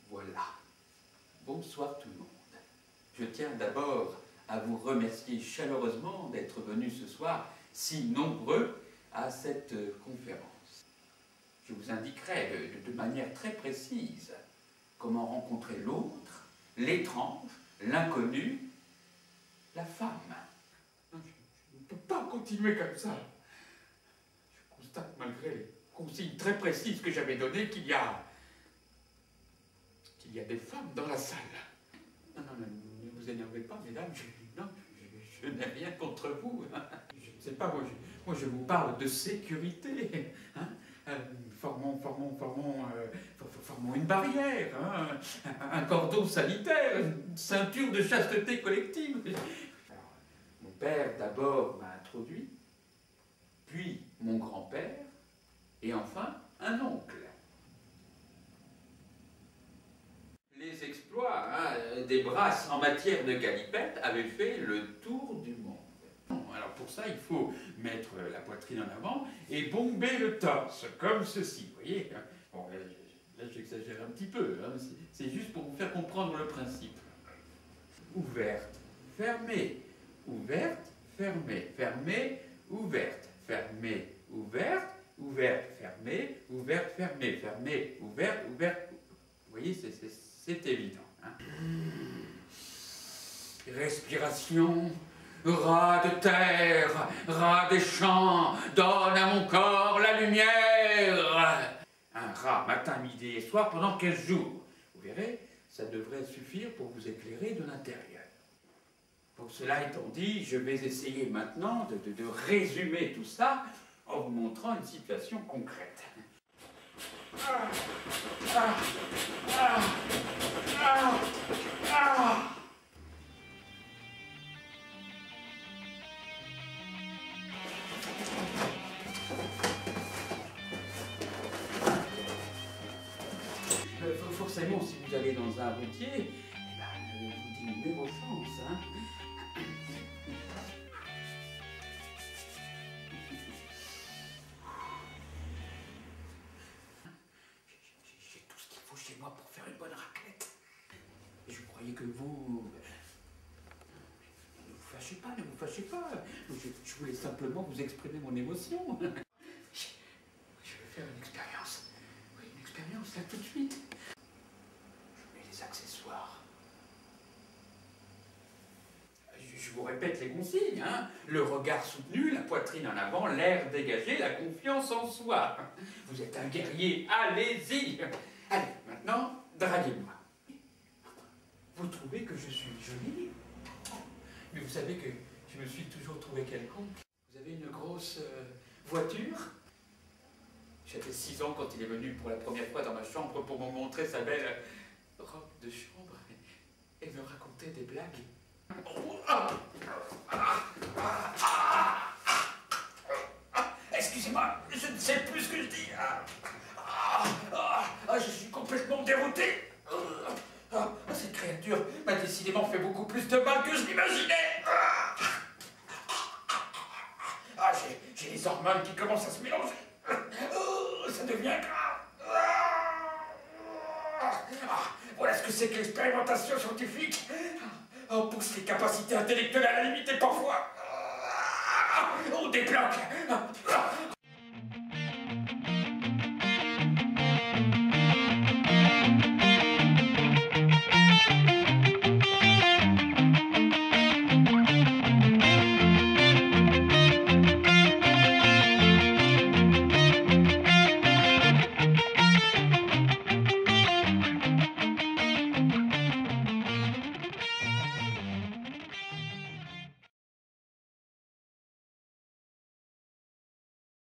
Voilà. Bonsoir tout le monde. Je tiens d'abord à vous remercier chaleureusement d'être venus ce soir si nombreux à cette conférence. Je vous indiquerai de manière très précise comment rencontrer l'autre, l'étrange, l'inconnu, la femme. Je ne peux pas continuer comme ça. Je constate malgré les consignes très précises que j'avais données qu'il y a des femmes dans la salle. Non, ne vous énervez pas, mesdames, je n'ai rien contre vous. Je ne sais pas, moi je vous parle de sécurité. Hein. Formons une barrière, hein, un cordon sanitaire, une ceinture de chasteté collective. Alors, mon père d'abord m'a introduit, puis mon grand-père, et enfin un oncle. Les exploits des brasses en matière de galipette avaient fait le tour du monde. Alors pour ça, il faut mettre la poitrine en avant et bomber le torse, comme ceci, vous voyez. Bon, là j'exagère un petit peu, hein. C'est juste pour vous faire comprendre le principe. Ouverte, fermée, ouverte, fermée, fermée, ouverte, fermée, ouverte, ouverte, fermée, ouverte, fermée, fermée, ouverte, ouverte. Vous voyez, c'est évident. Hein. Respiration, ras de terre, ras des champs, donne à mon corps la lumière. Un rat matin, midi et soir pendant 15 jours. Vous verrez, ça devrait suffire pour vous éclairer de l'intérieur. Pour cela étant dit, je vais essayer maintenant de résumer tout ça en vous montrant une situation concrète. Forcément, si vous allez dans un routier, eh ben, vous diminuez vos chances. Hein. J'ai tout ce qu'il faut chez moi pour faire une bonne raclette. Je croyais que vous... Ne vous fâchez pas, ne vous fâchez pas. Je voulais simplement vous exprimer mon émotion. Je vais faire une expérience. Oui, une expérience là tout de suite. Je mets les accessoires. Je vous répète les consignes, hein. Le regard soutenu, la poitrine en avant, l'air dégagé, la confiance en soi. Vous êtes un guerrier, allez-y. Allez, maintenant, draguez-moi. Vous trouvez que je suis jolie? Mais vous savez que je me suis toujours trouvé quelconque. Vous avez une grosse voiture? J'avais 6 ans quand il est venu pour la première fois dans ma chambre pour me montrer sa belle robe de chambre et me raconter des blagues. Excusez-moi, je ne sais plus ce que je dis. Je suis complètement dérouté. Cette créature m'a décidément fait beaucoup plus de mal que je l'imaginais. J'ai les hormones qui commencent à se mélanger. Ça devient grave. Voilà ce que c'est que l'expérimentation scientifique. On pousse les capacités intellectuelles à la limite et parfois on débloque.